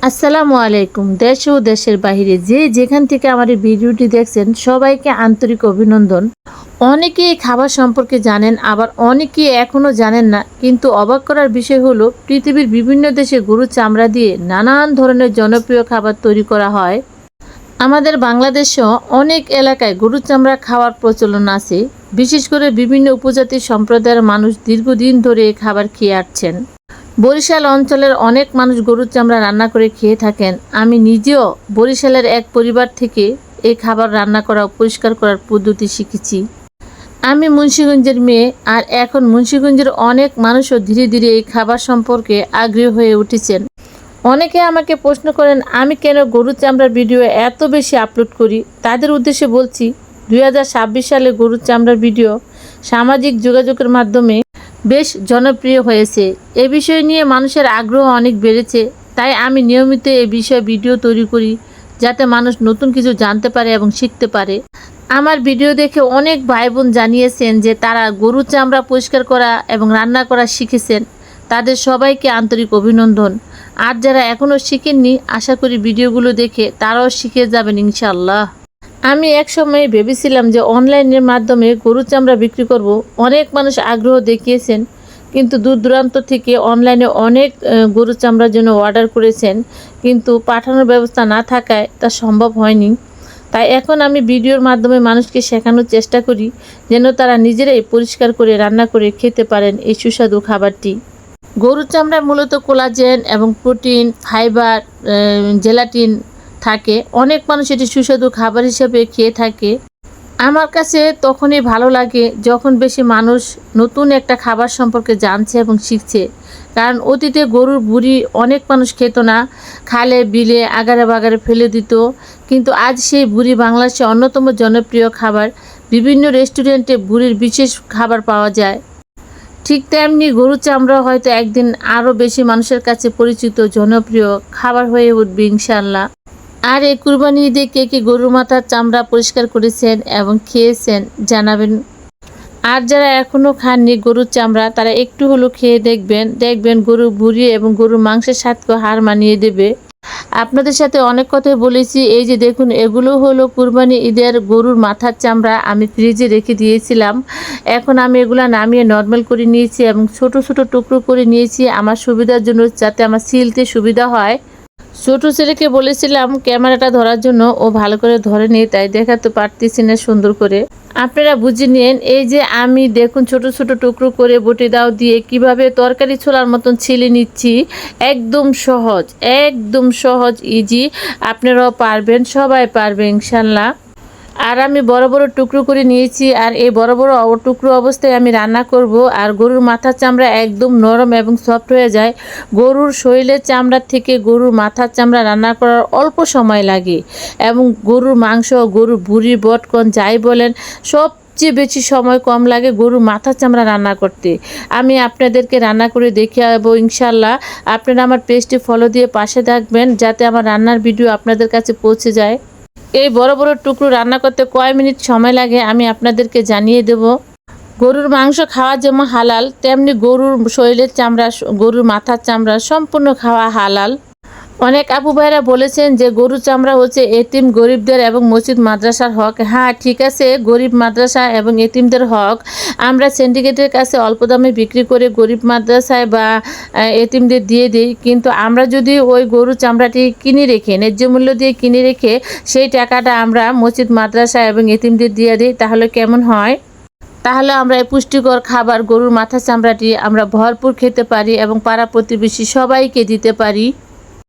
আসসালামু আলাইকুম। দেশ ও দেশের বাইরে যে যেখান থেকে আমার এই ভিডিওটি দেখছেন সবাইকে আন্তরিক অভিনন্দন। অনেকেই খাবার সম্পর্কে জানেন, আবার অনেকেই এখনও জানেন না। কিন্তু অবাক করার বিষয় হলো পৃথিবীর বিভিন্ন দেশে গরুর চামড়া দিয়ে নানান ধরনের জনপ্রিয় খাবার তৈরি করা হয়। আমাদের বাংলাদেশেও অনেক এলাকায় গরুর চামড়া খাওয়ার প্রচলন আছে। বিশেষ করে বিভিন্ন উপজাতি সম্প্রদায়ের মানুষ দীর্ঘদিন ধরে এই খাবার খেয়ে আসছেন। বরিশাল অঞ্চলের অনেক মানুষ গরুর চামড়া রান্না করে খেয়ে থাকেন। আমি নিজেও বরিশালের এক পরিবার থেকে এই খাবার রান্না করা ও পরিষ্কার করার পদ্ধতি শিখেছি। আমি মুন্সিগঞ্জের মেয়ে, আর এখন মুন্সিগঞ্জের অনেক মানুষও ধীরে ধীরে এই খাবার সম্পর্কে আগ্রহী হয়ে উঠেছেন। অনেকে আমাকে প্রশ্ন করেন আমি কেন গরুর চামড়ার ভিডিও এত বেশি আপলোড করি। তাদের উদ্দেশ্যে বলছি, 2026 সালে গরুর চামড়ার ভিডিও সামাজিক যোগাযোগের মাধ্যমে বেশ জনপ্রিয় হয়েছে। এ বিষয় নিয়ে মানুষের আগ্রহ অনেক বেড়েছে। তাই আমি নিয়মিত এ বিষয়ে ভিডিও তৈরি করি, যাতে মানুষ নতুন কিছু জানতে পারে এবং শিখতে পারে। আমার ভিডিও দেখে অনেক ভাই বোন জানিয়েছেন যে তারা গরুর চামড়া পরিষ্কার করা এবং রান্না করা শিখেছেন। তাদের সবাইকে আন্তরিক অভিনন্দন। আর যারা এখনও শিখেননি, আশা করি ভিডিওগুলো দেখে তারাও শিখে যাবেন ইনশাআল্লাহ। আমি এক সময় ভেবেছিলাম যে অনলাইনের মাধ্যমে গরুর চামড়া বিক্রি করব। অনেক মানুষ আগ্রহ দেখিয়েছেন, কিন্তু দূর দূরান্ত থেকে অনলাইনে অনেক গরুর চামড়ার জন্য অর্ডার করেছেন, কিন্তু পাঠানোর ব্যবস্থা না থাকায় তা সম্ভব হয়নি। তাই এখন আমি ভিডিওর মাধ্যমে মানুষকে শেখানোর চেষ্টা করি, যেন তারা নিজেরাই পরিষ্কার করে রান্না করে খেতে পারেন এই সুস্বাদু খাবারটি। গরুর চামড়ায় মূলত কোলাজেন এবং প্রোটিন, ফাইবার, জেলাটিন থাকে। অনেক মানুষ এটি সুস্বাদু খাবার হিসেবে খেয়ে থাকে। আমার কাছে তখনই ভালো লাগে যখন বেশি মানুষ নতুন একটা খাবার সম্পর্কে জানছে এবং শিখছে। কারণ অতীতে গরুর বুড়ি অনেক মানুষ খেত না, খালে বিলে আগারে বাগারে ফেলে দিত। কিন্তু আজ সেই বুড়ি বাংলাদেশে অন্যতম জনপ্রিয় খাবার। বিভিন্ন রেস্টুরেন্টে বুড়ির বিশেষ খাবার পাওয়া যায়। ঠিক তেমনি গরুর চামড়া হয়তো একদিন আরও বেশি মানুষের কাছে পরিচিত জনপ্রিয় খাবার হয়ে উঠবে ইনশাআল্লাহ। আর এই কুরবানি ঈদে কে কে গরুর মাথার চামড়া পরিষ্কার করেছেন এবং খেয়েছেন জানাবেন। আর যারা এখনও খাননি গরুর চামড়া, তারা একটু হলো খেয়ে দেখবেন গরুর ভুঁড়ি এবং গরুর মাংসের স্বাদকে হার মানিয়ে দেবে। আপনাদের সাথে অনেক কথাই বলেছি। এই যে দেখুন, এগুলো হলো কুরবানি ঈদের গরুর মাথার চামড়া। আমি ফ্রিজে রেখে দিয়েছিলাম। এখন আমি এগুলো নামিয়ে নর্মাল করে নিয়েছি এবং ছোট ছোট টুকরো করে নিয়েছি আমার সুবিধার জন্য, যাতে আমার ছিলতে সুবিধা হয়। ছোট ছেলেকে বলেছিলাম ক্যামেরাটা ধরার জন্য, ও ভালো করে ধরেনি, তাই দেখাতে পারতেছি না সুন্দর করে। আপনারা বুঝে নিন। এই যে আমি দেখুন ছোট ছোট টুকরো করে বটি দাও দিয়ে কিভাবে তরকারি ছোলার মতন ছিলে নিচ্ছি। একদম সহজ, একদম সহজ, ইজি। আপনারাও পারবেন, সবাই পারবে ইনশাল্লাহ। আর আমি বড় বড় টুকরো করে নিয়েছি, আর এই বড় বড় টুকরো অবস্থায় আমি রান্না করব। আর গরুর মাথার চামড়া একদম নরম এবং সফট হয়ে যায়। গরুর শরীরের চামড়ার থেকে গরুর মাথার চামড়া রান্না করার অল্প সময় লাগে, এবং গরুর মাংস, গরুর ভুঁড়ি, বটকন যাই বলেন, সবচেয়ে বেশি সময় কম লাগে গরুর মাথার চামড়া রান্না করতে। আমি আপনাদেরকে রান্না করে দেখাবো ইনশাল্লাহ। আপনারা আমার পেজটি ফলো দিয়ে পাশে থাকবেন, যাতে আমার রান্নার ভিডিও আপনাদের কাছে পৌঁছে যায়। এই বড় বড় টুকরো রান্না করতে কয় মিনিট সময় লাগে আমি আপনাদেরকে জানিয়ে দেব। গরুর মাংস খাওয়া যেমন হালাল, তেমনি গরুর শরীরের চামড়া, গরুর মাথার চামড়া সম্পূর্ণ খাওয়া হালাল। অনেক আপু ভাইরা বলেছেন যে গরুর চামড়া হচ্ছে এতিম, গরিবদের এবং মসজিদ মাদ্রাসার হক। হ্যাঁ, ঠিক আছে, গরিব মাদ্রাসা এবং এতিমদের হক। আমরা সিন্ডিকেটের কাছে অল্প দামে বিক্রি করে গরিব মাদ্রাসায় বা এতিমদের দিয়ে দিই। কিন্তু আমরা যদি ওই গরুর চামড়াটি কিনে রেখে, ন্যায্য মূল্য দিয়ে কিনে রেখে সেই টাকাটা আমরা মসজিদ মাদ্রাসা এবং এতিমদের দিয়ে দিই, তাহলে কেমন হয়? তাহলে আমরা এই পুষ্টিকর খাবার গরুর মাথার চামড়াটি আমরা ভরপুর খেতে পারি এবং পাড়া প্রতিবেশী সবাইকে দিতে পারি।